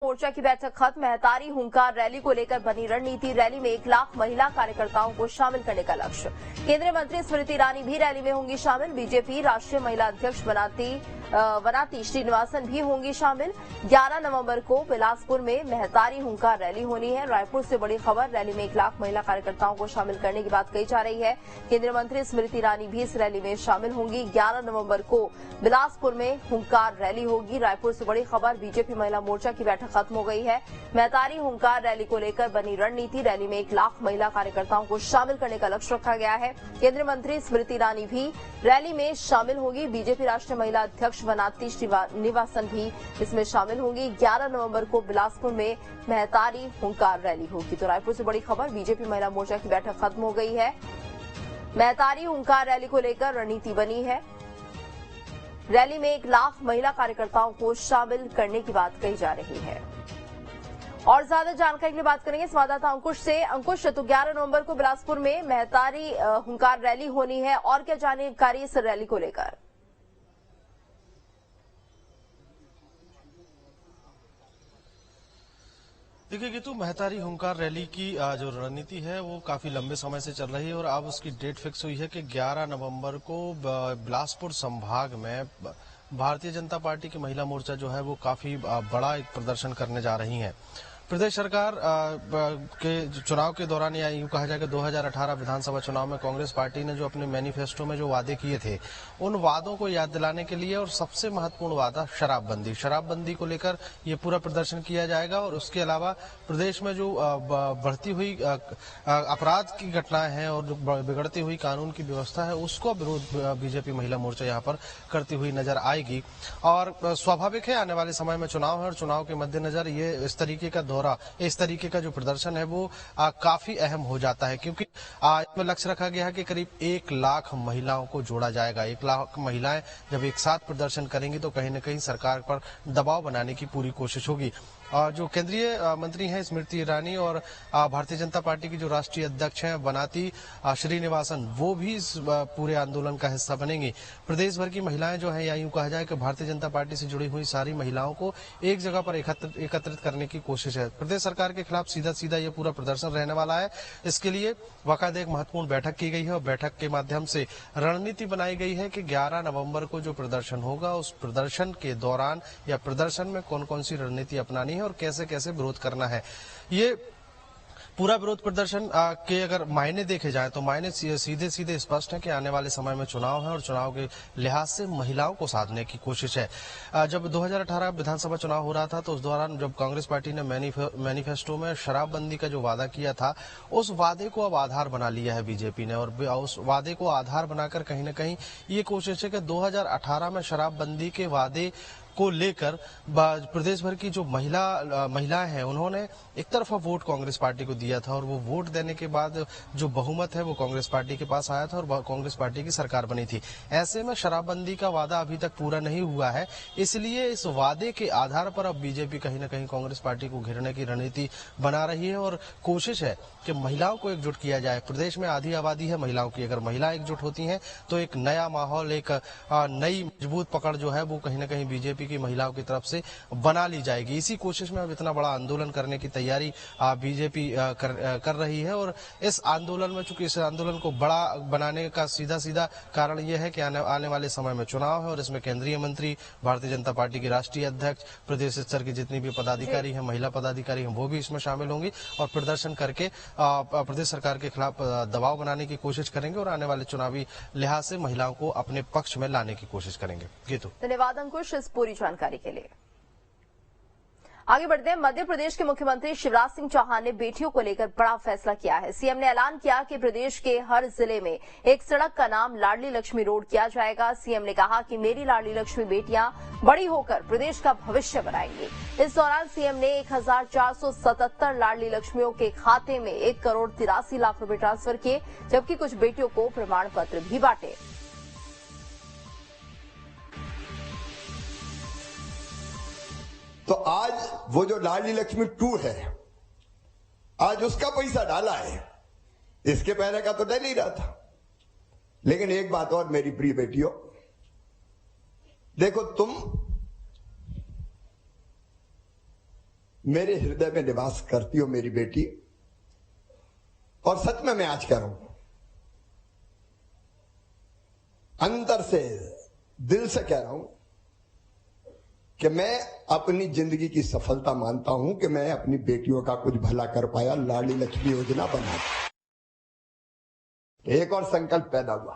मोर्चा की बैठक खत्म। महतारी हुंकार रैली को लेकर बनी रणनीति। रैली में 1 लाख महिला कार्यकर्ताओं को शामिल करने का लक्ष्य। केंद्रीय मंत्री स्मृति ईरानी भी रैली में होंगी शामिल। बीजेपी राष्ट्रीय महिला अध्यक्ष वनाती श्रीनिवासन भी होंगी शामिल। 11 नवंबर को बिलासपुर में महतारी हुंकार रैली होनी है। रायपुर से बड़ी खबर, रैली में 1 लाख महिला कार्यकर्ताओं को शामिल करने की बात कही जा रही है। केंद्रीय मंत्री स्मृति ईरानी भी इस रैली में शामिल होंगी। 11 नवंबर को बिलासपुर में हुंकार रैली होगी। रायपुर से बड़ी खबर, बीजेपी महिला मोर्चा की बैठक खत्म हो गई है। महतारी हुंकार रैली को लेकर बनी रणनीति। रैली में 1 लाख महिला कार्यकर्ताओं को शामिल करने का लक्ष्य रखा गया है। केंद्रीय मंत्री स्मृति ईरानी भी रैली में शामिल होगी। बीजेपी राष्ट्रीय महिला अध्यक्ष वनाती श्रीनिवासन भी इसमें शामिल होंगी। 11 नवंबर को बिलासपुर में महतारी हुंकार रैली होगी। तो रायपुर से बड़ी खबर, बीजेपी महिला मोर्चा की बैठक खत्म हो गई है। महतारी हुंकार रैली को लेकर रणनीति बनी है। रैली में 1 लाख महिला कार्यकर्ताओं को शामिल करने की बात कही जा रही है। और ज्यादा जानकारी के लिए बात करेंगे संवाददाता अंकुश से। अंकुश, तो 11 नवंबर को बिलासपुर में महतारी हुंकार रैली होनी है, और क्या जानकारी इस रैली को लेकर? देखिए गीतू, महतारी हुंकार रैली की जो रणनीति है वो काफी लंबे समय से चल रही है और अब उसकी डेट फिक्स हुई है कि 11 नवंबर को बिलासपुर संभाग में भारतीय जनता पार्टी की महिला मोर्चा जो है वो काफी बड़ा एक प्रदर्शन करने जा रही है। प्रदेश सरकार के चुनाव के दौरान, या यूं कहा जाए कि 2018 विधानसभा चुनाव में कांग्रेस पार्टी ने जो अपने मैनिफेस्टो में जो वादे किए थे, उन वादों को याद दिलाने के लिए, और सबसे महत्वपूर्ण वादा शराबबंदी को लेकर ये पूरा प्रदर्शन किया जाएगा। और उसके अलावा प्रदेश में जो बढ़ती हुई अपराध की घटनाएं हैं और बिगड़ती हुई कानून की व्यवस्था है, उसको विरोध बीजेपी महिला मोर्चा यहाँ पर करती हुई नजर आएगी। और स्वाभाविक है, आने वाले समय में चुनाव है और चुनाव के मद्देनजर ये इस तरीके का जो प्रदर्शन है वो काफी अहम हो जाता है, क्योंकि इसमें लक्ष्य रखा गया है कि करीब 1 लाख महिलाओं को जोड़ा जाएगा। 1 लाख महिलाएं जब एक साथ प्रदर्शन करेंगी तो कहीं न कहीं सरकार पर दबाव बनाने की पूरी कोशिश होगी। और जो केंद्रीय मंत्री हैं स्मृति ईरानी और भारतीय जनता पार्टी की जो राष्ट्रीय अध्यक्ष हैं वनाती श्रीनिवासन, वो भी इस पूरे आंदोलन का हिस्सा बनेंगी। प्रदेश भर की महिलाएं जो हैं, या यूं कहा जाए कि भारतीय जनता पार्टी से जुड़ी हुई सारी महिलाओं को एक जगह पर एकत्रित करने की कोशिश है। प्रदेश सरकार के खिलाफ सीधा ये पूरा प्रदर्शन रहने वाला है। इसके लिए बाकायदा एक महत्वपूर्ण बैठक की गई है और बैठक के माध्यम से रणनीति बनाई गई है कि 11 नवंबर को जो प्रदर्शन होगा, उस प्रदर्शन के दौरान या प्रदर्शन में कौन कौन सी रणनीति अपनानी है और कैसे कैसे विरोध करना है। ये पूरा विरोध प्रदर्शन के अगर मायने देखे जाए तो मायने सीधे स्पष्ट है कि आने वाले समय में चुनाव है और चुनाव के लिहाज से महिलाओं को साधने की कोशिश है। जब 2018 विधानसभा चुनाव हो रहा था तो उस दौरान जब कांग्रेस पार्टी ने मैनिफेस्टो में शराबबंदी का जो वादा किया था, उस वादे को अब आधार बना लिया है बीजेपी ने। और उस वादे को आधार बनाकर कहीं न कहीं ये कोशिश है कि 2018 में शराबबंदी के वादे को लेकर प्रदेश भर की जो महिलाएं हैं, उन्होंने एक तरफा वोट कांग्रेस पार्टी को दिया था और वो वोट देने के बाद जो बहुमत है वो कांग्रेस पार्टी के पास आया था और कांग्रेस पार्टी की सरकार बनी थी। ऐसे में शराबबंदी का वादा अभी तक पूरा नहीं हुआ है, इसलिए इस वादे के आधार पर अब बीजेपी कहीं न कहीं कांग्रेस पार्टी को घेरने की रणनीति बना रही है और कोशिश है कि महिलाओं को एकजुट किया जाए। प्रदेश में आधी आबादी है महिलाओं की, अगर महिला एकजुट होती हैं तो एक नया माहौल, एक नई मजबूत पकड़ जो है वो कहीं न कहीं बीजेपी की महिलाओं की तरफ से बना ली जाएगी। इसी कोशिश में अब इतना बड़ा आंदोलन करने की तैयारी बीजेपी कर रही है। और इस आंदोलन में, चूंकि इस आंदोलन को बड़ा बनाने का सीधा कारण यह है कि आने वाले समय में चुनाव है और इसमें केंद्रीय मंत्री, भारतीय जनता पार्टी के राष्ट्रीय अध्यक्ष, प्रदेश स्तर की जितनी भी पदाधिकारी हैं, महिला पदाधिकारी हैं, वो भी इसमें शामिल होंगी और प्रदर्शन करके प्रदेश सरकार के खिलाफ दबाव बनाने की कोशिश करेंगे और आने वाले चुनावी लिहाज से महिलाओं को अपने पक्ष में लाने की कोशिश करेंगे। गीतू, धन्यवाद अंकुश इस पूरी जानकारी के लिए। आगे बढ़ते हैं। मध्य प्रदेश के मुख्यमंत्री शिवराज सिंह चौहान ने बेटियों को लेकर बड़ा फैसला किया है। सीएम ने ऐलान किया कि प्रदेश के हर जिले में एक सड़क का नाम लाडली लक्ष्मी रोड किया जाएगा। सीएम ने कहा कि मेरी लाडली लक्ष्मी बेटियां बड़ी होकर प्रदेश का भविष्य बनाएंगी। इस दौरान सीएम ने 1477 लाडली लक्ष्मियों के खाते में 1,83,00,000 रुपए ट्रांसफर किए, जबकि कुछ बेटियों को प्रमाण पत्र भी बांटे। तो आज वो जो लाडली लक्ष्मी 2 है, आज उसका पैसा डाला है, इसके पहले का तो डल ही रहा था। लेकिन एक बात और मेरी प्रिय बेटियों, देखो तुम मेरे हृदय में निवास करती हो मेरी बेटी। और सच में मैं आज कह रहा हूं, अंदर से, दिल से कह रहा हूं कि मैं अपनी जिंदगी की सफलता मानता हूं कि मैं अपनी बेटियों का कुछ भला कर पाया, लाडली लक्ष्मी योजना बना दी। एक और संकल्प पैदा हुआ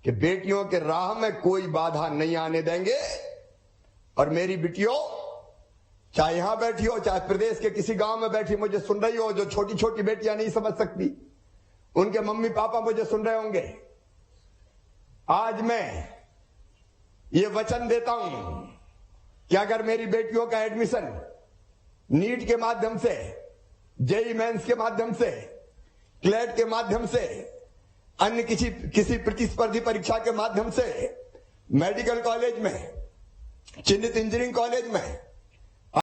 कि बेटियों के राह में कोई बाधा नहीं आने देंगे, और मेरी बेटियों चाहे यहां बैठी हो, चाहे प्रदेश के किसी गांव में बैठी मुझे सुन रही हो, जो छोटी छोटी बेटियां नहीं समझ सकती, उनके मम्मी पापा मुझे सुन रहे होंगे, आज मैं ये वचन देता हूं कि अगर मेरी बेटियों का एडमिशन नीट के माध्यम से, जेई मेंस के माध्यम से, क्लेट के माध्यम से, अन्य किसी प्रतिस्पर्धी परीक्षा के माध्यम से, मेडिकल कॉलेज में, चिन्हित इंजीनियरिंग कॉलेज में